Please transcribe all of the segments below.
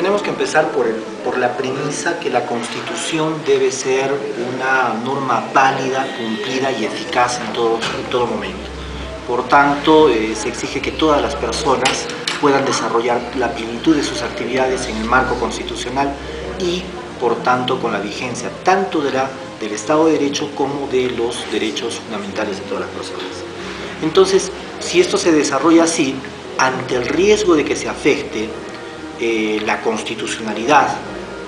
tenemos que empezar por la premisa que la Constitución debe ser una norma válida, cumplida y eficaz en todo momento. Por tanto, se exige que todas las personas puedan desarrollar la plenitud de sus actividades en el marco constitucional y, por tanto, con la vigencia tanto del Estado de Derecho como de los derechos fundamentales de todas las personas. Entonces, si esto se desarrolla así, ante el riesgo de que se afecte la constitucionalidad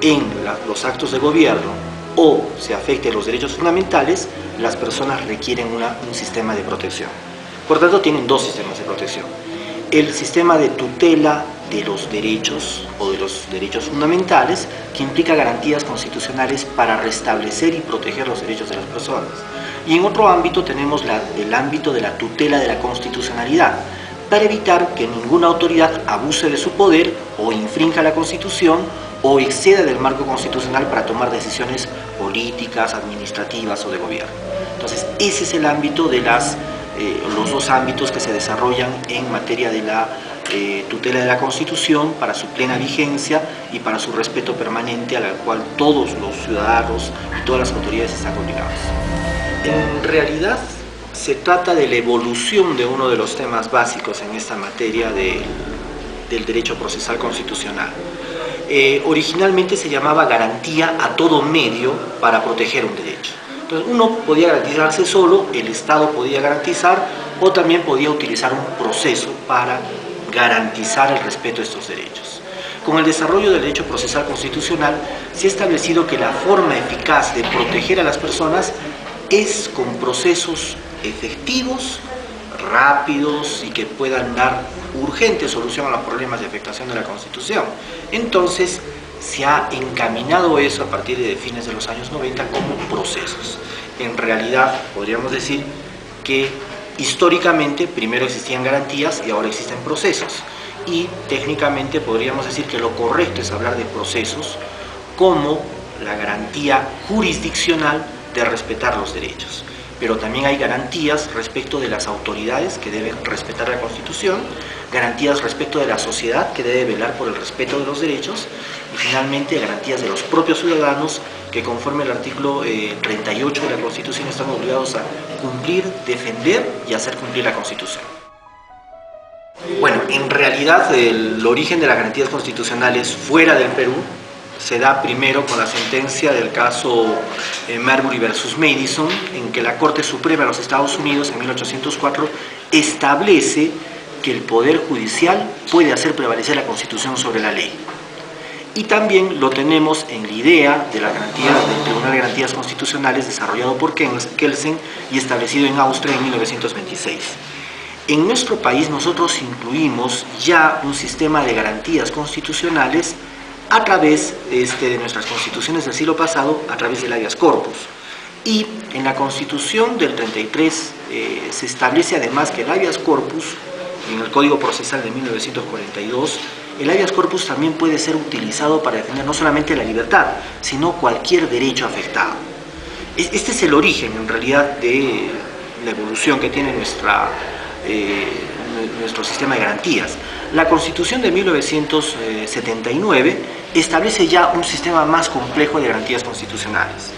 en los actos de gobierno o se afecte los derechos fundamentales, las personas requieren un sistema de protección. Por tanto, tienen dos sistemas de protección. El sistema de tutela de los derechos o de los derechos fundamentales, que implica garantías constitucionales para restablecer y proteger los derechos de las personas. Y en otro ámbito tenemos el ámbito de la tutela de la constitucionalidad, para evitar que ninguna autoridad abuse de su poder o infrinja la Constitución o exceda del marco constitucional para tomar decisiones políticas, administrativas o de gobierno. Entonces, ese es el ámbito de los dos ámbitos que se desarrollan en materia de la tutela de la Constitución para su plena vigencia y para su respeto permanente, a la cual todos los ciudadanos y todas las autoridades están obligados. En realidad, se trata de la evolución de uno de los temas básicos en esta materia del derecho procesal constitucional. Originalmente se llamaba garantía a todo medio para proteger un derecho. Entonces, uno podía garantizarse solo, el Estado podía garantizar, o también podía utilizar un proceso para garantizar el respeto de estos derechos. Con el desarrollo del derecho procesal constitucional, se ha establecido que la forma eficaz de proteger a las personas es con procesos efectivos, rápidos y que puedan dar urgente solución a los problemas de afectación de la Constitución. Entonces, se ha encaminado eso a partir de fines de los años 90 como procesos. En realidad, podríamos decir que históricamente primero existían garantías y ahora existen procesos. Y técnicamente podríamos decir que lo correcto es hablar de procesos como la garantía jurisdiccional de respetar los derechos. Pero también hay garantías respecto de las autoridades que deben respetar la Constitución, garantías respecto de la sociedad que debe velar por el respeto de los derechos y finalmente garantías de los propios ciudadanos que conforme al artículo 38 de la Constitución están obligados a cumplir, defender y hacer cumplir la Constitución. Bueno, en realidad el origen de las garantías constitucionales fuera del Perú se da primero con la sentencia del caso Marbury versus Madison, en que la Corte Suprema de los Estados Unidos en 1804 establece que el Poder Judicial puede hacer prevalecer la Constitución sobre la ley. Y también lo tenemos en la idea de la garantía del Tribunal de Garantías Constitucionales desarrollado por Kelsen y establecido en Austria en 1926. En nuestro país nosotros incluimos ya un sistema de garantías constitucionales a través de nuestras constituciones del siglo pasado, a través del habeas corpus. Y en la Constitución del 33 se establece además que el habeas corpus, en el Código Procesal de 1942, el habeas corpus también puede ser utilizado para defender no solamente la libertad, sino cualquier derecho afectado. Este es el origen, en realidad, de la evolución que tiene nuestro sistema de garantías. La Constitución de 1979 establece ya un sistema más complejo de garantías constitucionales.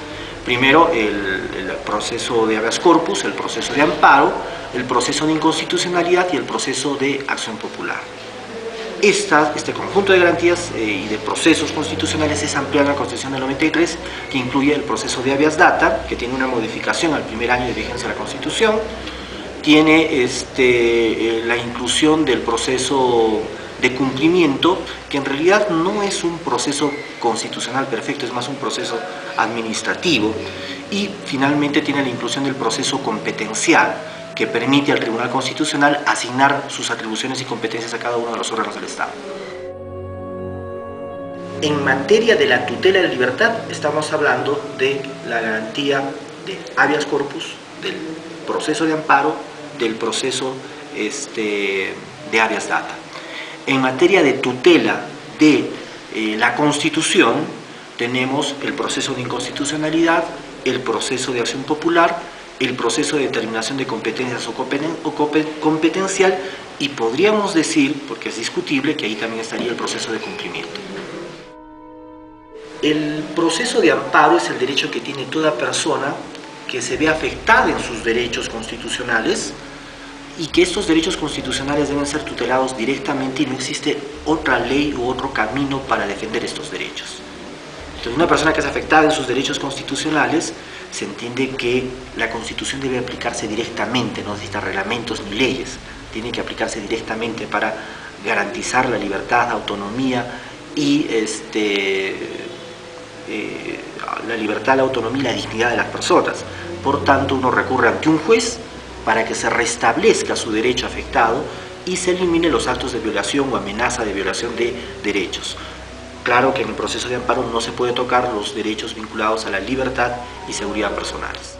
Primero, el proceso de habeas corpus, el proceso de amparo, el proceso de inconstitucionalidad y el proceso de acción popular. Este conjunto de garantías y de procesos constitucionales es ampliado en la Constitución del 93, que incluye el proceso de habeas data, que tiene una modificación al primer año de vigencia de la Constitución, tiene la inclusión del proceso de cumplimiento, que en realidad no es un proceso constitucional perfecto, es más un proceso administrativo, y finalmente tiene la inclusión del proceso competencial, que permite al Tribunal Constitucional asignar sus atribuciones y competencias a cada uno de los órganos del Estado. En materia de la tutela de la libertad, estamos hablando de la garantía de habeas corpus, del proceso de amparo, del proceso de habeas data. En materia de tutela de la Constitución, tenemos el proceso de inconstitucionalidad, el proceso de acción popular, el proceso de determinación de competencias o competencial, y podríamos decir, porque es discutible, que ahí también estaría el proceso de cumplimiento. El proceso de amparo es el derecho que tiene toda persona que se ve afectada en sus derechos constitucionales y que estos derechos constitucionales deben ser tutelados directamente y no existe otra ley u otro camino para defender estos derechos. Entonces, una persona que es afectada en sus derechos constitucionales, se entiende que la Constitución debe aplicarse directamente, no necesita reglamentos ni leyes, tiene que aplicarse directamente para garantizar la libertad, autonomía y la libertad, la autonomía y la dignidad de las personas. Por tanto, uno recurre ante un juez para que se restablezca su derecho afectado y se elimine los actos de violación o amenaza de violación de derechos. Claro que en el proceso de amparo no se puede tocar los derechos vinculados a la libertad y seguridad personales.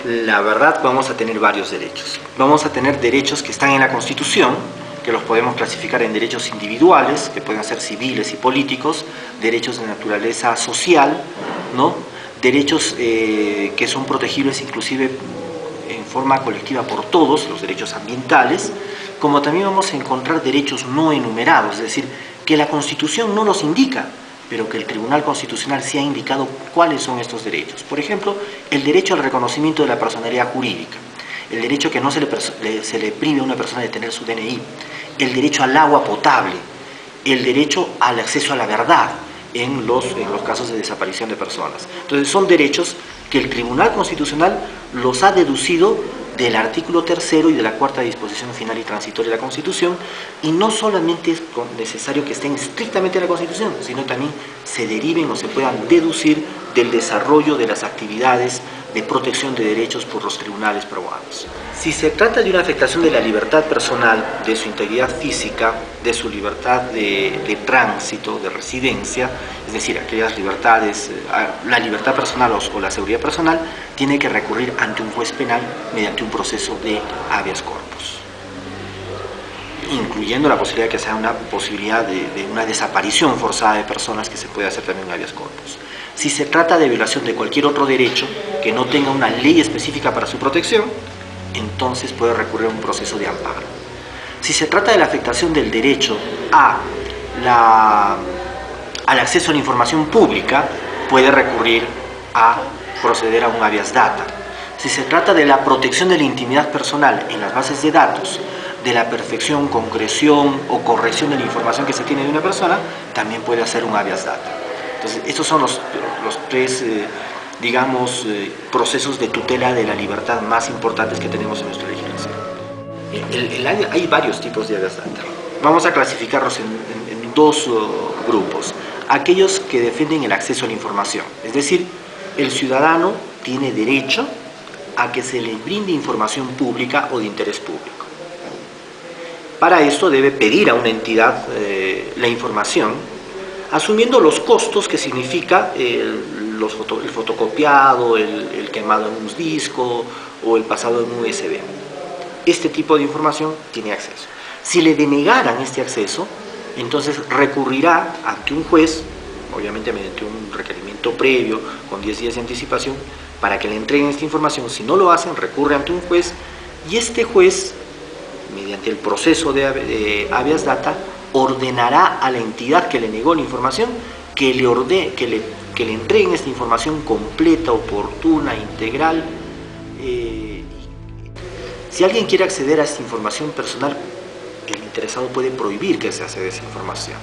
La verdad, vamos a tener varios derechos. Vamos a tener derechos que están en la Constitución, que los podemos clasificar en derechos individuales, que pueden ser civiles y políticos, derechos de naturaleza social, ¿no? Derechos que son protegibles inclusive en forma colectiva por todos, los derechos ambientales, como también vamos a encontrar derechos no enumerados, es decir, que la Constitución no los indica, pero que el Tribunal Constitucional sí ha indicado cuáles son estos derechos. Por ejemplo, el derecho al reconocimiento de la personalidad jurídica, el derecho que no se le prive a una persona de tener su DNI, el derecho al agua potable, el derecho al acceso a la verdad en los casos de desaparición de personas. Entonces, son derechos que el Tribunal Constitucional los ha deducido del artículo 3º y de la 4ª disposición final y transitoria de la Constitución, y no solamente es necesario que estén estrictamente en la Constitución, sino también se deriven o se puedan deducir del desarrollo de las actividades de protección de derechos por los tribunales peruanos. Si se trata de una afectación de la libertad personal, de su integridad física, de su libertad de tránsito, de residencia, es decir, aquellas libertades, la libertad personal o la seguridad personal, tiene que recurrir ante un juez penal mediante un proceso de habeas corpus, incluyendo la posibilidad de que sea una posibilidad de una desaparición forzada de personas, que se puede hacer también un habeas corpus. Si se trata de violación de cualquier otro derecho que no tenga una ley específica para su protección, entonces puede recurrir a un proceso de amparo. Si se trata de la afectación del derecho al acceso a la información pública, puede recurrir a proceder a un habeas data. Si se trata de la protección de la intimidad personal en las bases de datos, de la perfección, concreción o corrección de la información que se tiene de una persona, también puede hacer un habeas data. Entonces, estos son los tres, procesos de tutela de la libertad más importantes que tenemos en nuestra legislación. Hay varios tipos de habeas data. Vamos a clasificarlos en dos grupos. Aquellos que defienden el acceso a la información, es decir, el ciudadano tiene derecho a que se le brinde información pública o de interés público. Para esto debe pedir a una entidad la información, asumiendo los costos que significa el fotocopiado, el quemado en un disco o el pasado en un USB. Este tipo de información tiene acceso. Si le denegaran este acceso, entonces recurrirá ante un juez, obviamente mediante un requerimiento previo, con 10 días de anticipación, para que le entreguen esta información. Si no lo hacen, recurre ante un juez, y este juez, mediante el proceso de habeas data, ordenará a la entidad que le negó la información que le entreguen esta información completa, oportuna, integral. Si alguien quiere acceder a esta información personal, el interesado puede prohibir que se acceda a esa información.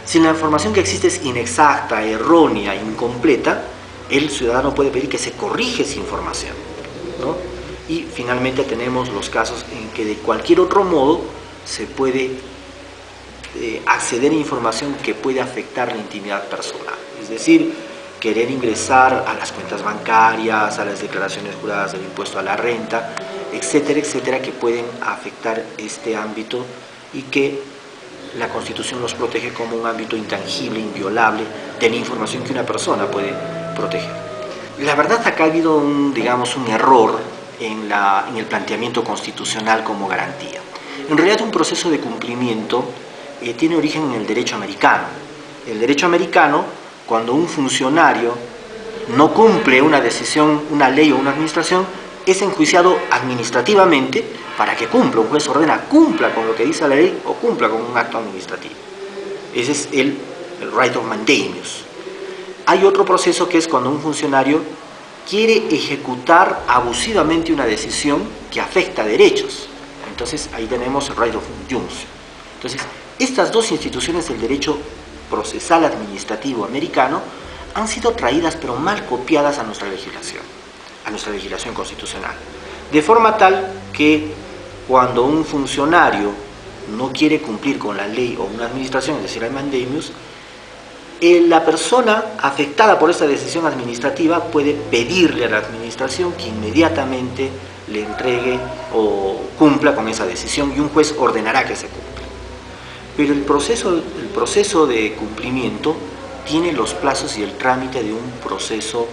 Si la información que existe es inexacta, errónea, incompleta, el ciudadano puede pedir que se corrija esa información, ¿no? Y finalmente tenemos los casos en que de cualquier otro modo se puede acceder a información que puede afectar la intimidad personal, es decir, querer ingresar a las cuentas bancarias, a las declaraciones juradas del impuesto a la renta, etcétera, etcétera, que pueden afectar este ámbito y que la Constitución los protege como un ámbito intangible, inviolable de la información que una persona puede proteger. La verdad, acá ha habido un error en el planteamiento constitucional como garantía. En realidad, un proceso de cumplimiento tiene origen en el derecho americano. El derecho americano, cuando un funcionario no cumple una decisión, una ley o una administración, es enjuiciado administrativamente para que cumpla. Un juez ordena cumpla con lo que dice la ley o cumpla con un acto administrativo. Ese es el right of mandamus. Hay otro proceso que es cuando un funcionario quiere ejecutar abusivamente una decisión que afecta derechos. Entonces ahí tenemos el right of injunction. Entonces, estas dos instituciones del derecho procesal administrativo americano han sido traídas pero mal copiadas a nuestra legislación constitucional. De forma tal que cuando un funcionario no quiere cumplir con la ley o una administración, es decir, el mandamus, la persona afectada por esta decisión administrativa puede pedirle a la administración que inmediatamente le entregue o cumpla con esa decisión y un juez ordenará que se cumpla. Pero el proceso de cumplimiento tiene los plazos y el trámite de un proceso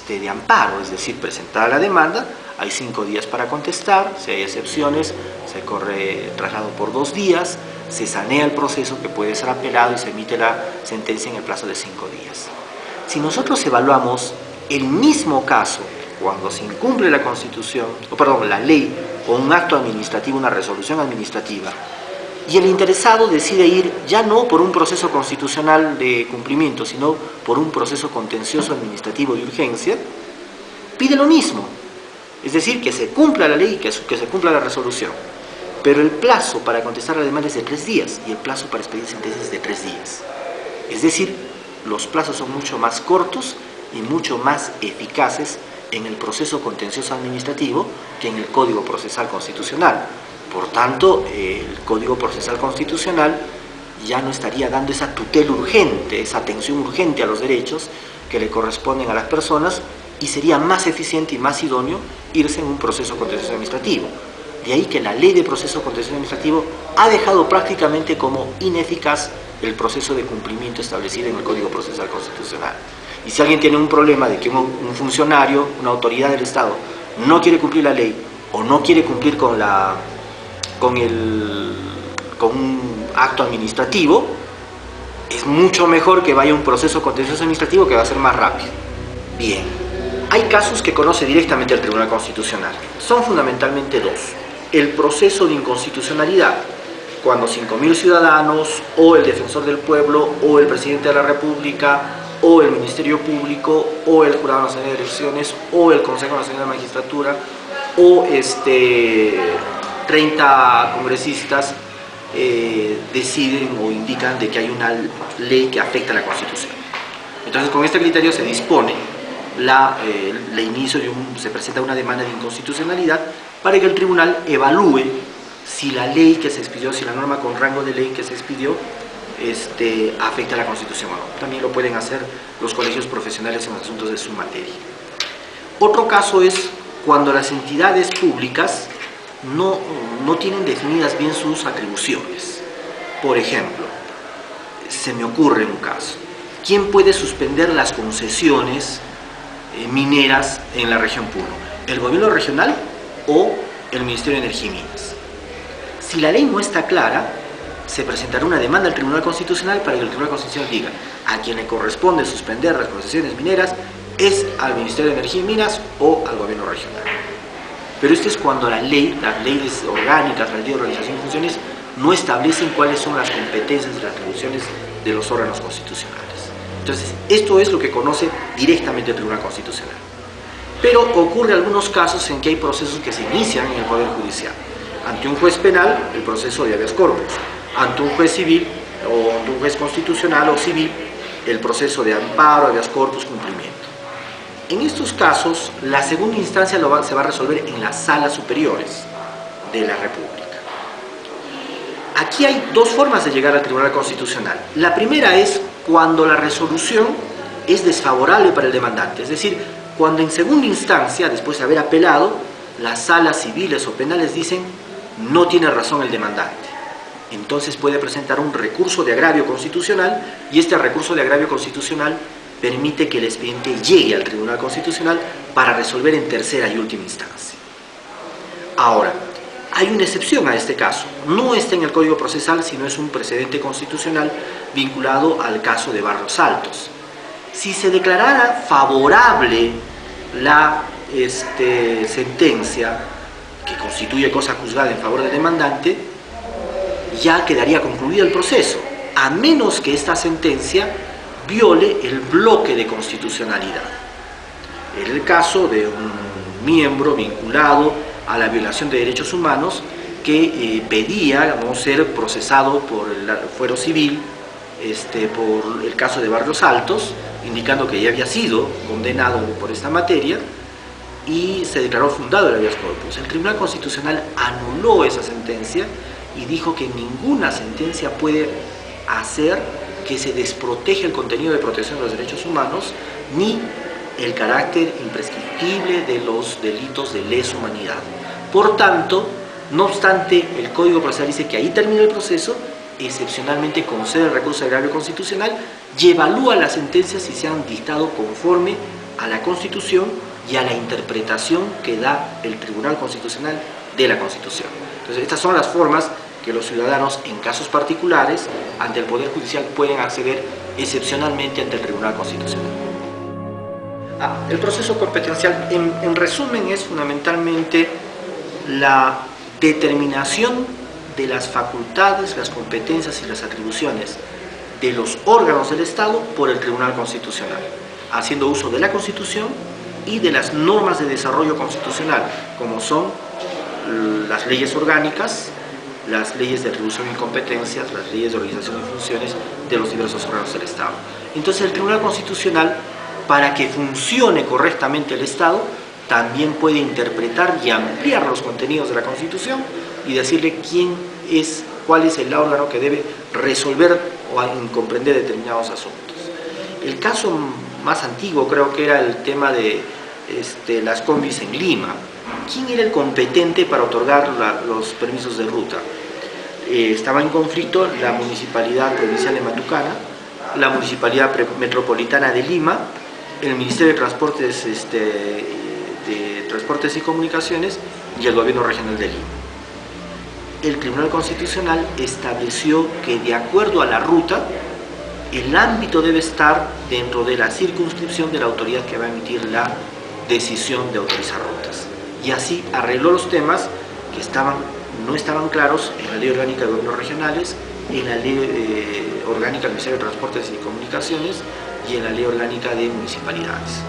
de amparo, es decir, presentada la demanda, hay 5 días para contestar, si hay excepciones, se corre traslado por 2 días, se sanea el proceso que puede ser apelado y se emite la sentencia en el plazo de 5 días. Si nosotros evaluamos el mismo caso cuando se incumple la Constitución, la ley o un acto administrativo, una resolución administrativa, y el interesado decide ir ya no por un proceso constitucional de cumplimiento, sino por un proceso contencioso administrativo de urgencia, pide lo mismo, es decir, que se cumpla la ley y que se cumpla la resolución. Pero el plazo para contestar la demanda es de 3 días y el plazo para expedir sentencias es de 3 días. Es decir, los plazos son mucho más cortos y mucho más eficaces en el proceso contencioso administrativo que en el Código Procesal Constitucional. Por tanto, el Código Procesal Constitucional ya no estaría dando esa tutela urgente, esa atención urgente a los derechos que le corresponden a las personas y sería más eficiente y más idóneo irse en un proceso contencioso administrativo. De ahí que la Ley de Proceso Contencioso Administrativo ha dejado prácticamente como ineficaz el proceso de cumplimiento establecido en el Código Procesal Constitucional. Y si alguien tiene un problema de que un funcionario, una autoridad del Estado, no quiere cumplir la ley o no quiere cumplir con un acto administrativo, es mucho mejor que vaya a un proceso contencioso administrativo que va a ser más rápido. Bien, hay casos que conoce directamente el Tribunal Constitucional. Son fundamentalmente 2. El proceso de inconstitucionalidad, cuando 5.000 ciudadanos, o el defensor del pueblo, o el presidente de la República, o el Ministerio Público, o el Jurado Nacional de Elecciones, o el Consejo Nacional de Magistratura, o 30 congresistas deciden o indican de que hay una ley que afecta a la Constitución. Entonces, con este criterio se dispone el inicio se presenta una demanda de inconstitucionalidad para que el tribunal evalúe si la ley que se expidió, si la norma con rango de ley que se expidió afecta a la Constitución o no. También lo pueden hacer los colegios profesionales en los asuntos de su materia. Otro caso es cuando las entidades públicas no tienen definidas bien sus atribuciones. Por ejemplo, se me ocurre un caso. ¿Quién puede suspender las concesiones mineras en la región Puno? ¿El gobierno regional o el Ministerio de Energía y Minas? Si la ley no está clara, se presentará una demanda al Tribunal Constitucional para que el Tribunal Constitucional diga a quien le corresponde suspender las concesiones mineras es al Ministerio de Energía y Minas o al gobierno regional. Pero esto es cuando las leyes orgánicas, la ley de organización y funciones no establecen cuáles son las competencias y las atribuciones de los órganos constitucionales. Entonces, esto es lo que conoce directamente el Tribunal Constitucional. Pero ocurre algunos casos en que hay procesos que se inician en el Poder Judicial. Ante un juez penal, el proceso de habeas corpus. Ante un juez civil o ante un juez constitucional o civil, el proceso de amparo, habeas corpus, cumplimiento. En estos casos, la segunda instancia se va a resolver en las salas superiores de la República. Aquí hay 2 formas de llegar al Tribunal Constitucional. La primera es cuando la resolución es desfavorable para el demandante, es decir, cuando en segunda instancia, después de haber apelado, las salas civiles o penales dicen no tiene razón el demandante. Entonces puede presentar un recurso de agravio constitucional y este recurso de agravio constitucional permite que el expediente llegue al Tribunal Constitucional para resolver en tercera y última instancia. Ahora, hay una excepción a este caso. No está en el Código Procesal, sino es un precedente constitucional vinculado al caso de Barrios Altos. Si se declarara favorable la sentencia que constituye cosa juzgada en favor del demandante, ya quedaría concluido el proceso, a menos que esta sentencia viole el bloque de constitucionalidad. Era el caso de un miembro vinculado a la violación de derechos humanos que pedía no ser procesado por el fuero civil por el caso de Barrios Altos, indicando que ya había sido condenado por esta materia y se declaró fundado el habeas corpus. El Tribunal Constitucional anuló esa sentencia y dijo que ninguna sentencia puede hacer que se desproteja el contenido de protección de los derechos humanos ni el carácter imprescriptible de los delitos de lesa humanidad. Por tanto, no obstante, el Código Procesal dice que ahí termina el proceso, excepcionalmente concede el recurso de agravio constitucional y evalúa las sentencias si se han dictado conforme a la Constitución y a la interpretación que da el Tribunal Constitucional de la Constitución. Entonces, estas son las formas que los ciudadanos en casos particulares ante el Poder Judicial pueden acceder excepcionalmente ante el Tribunal Constitucional. El proceso competencial, en resumen, es fundamentalmente la determinación de las facultades, las competencias y las atribuciones de los órganos del Estado por el Tribunal Constitucional, haciendo uso de la Constitución y de las normas de desarrollo constitucional, como son las leyes orgánicas, las leyes de atribución y competencias, las leyes de organización y funciones de los diversos órganos del Estado. Entonces, el Tribunal Constitucional, para que funcione correctamente el Estado, también puede interpretar y ampliar los contenidos de la Constitución y decirle cuál es el órgano que debe resolver o comprender determinados asuntos. El caso más antiguo creo que era el tema de las combis en Lima. ¿Quién era el competente para otorgar los permisos de ruta? Estaba en conflicto la Municipalidad Provincial de Matucana, la Municipalidad Metropolitana de Lima, el Ministerio de Transportes y Comunicaciones y el Gobierno Regional de Lima. El Tribunal Constitucional estableció que, de acuerdo a la ruta, el ámbito debe estar dentro de la circunscripción de la autoridad que va a emitir la decisión de autorizar rutas. Y así arregló los temas que no estaban claros en la Ley Orgánica de Gobiernos Regionales, en la Ley Orgánica del Ministerio de Transportes y Comunicaciones y en la Ley Orgánica de Municipalidades.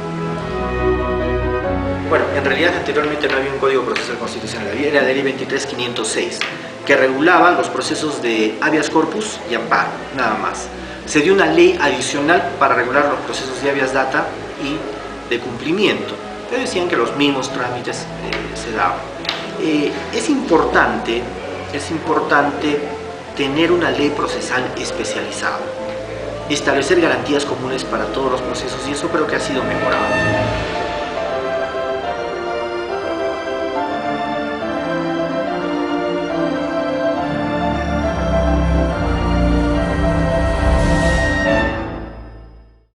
Bueno, en realidad anteriormente no había un Código Procesal Constitucional, era la Ley 23.506, que regulaba los procesos de habeas corpus y amparo, nada más. Se dio una ley adicional para regular los procesos de habeas data y de cumplimiento, pero decían que los mismos trámites se daban. Es importante tener una ley procesal especializada, establecer garantías comunes para todos los procesos, y eso creo que ha sido mejorado.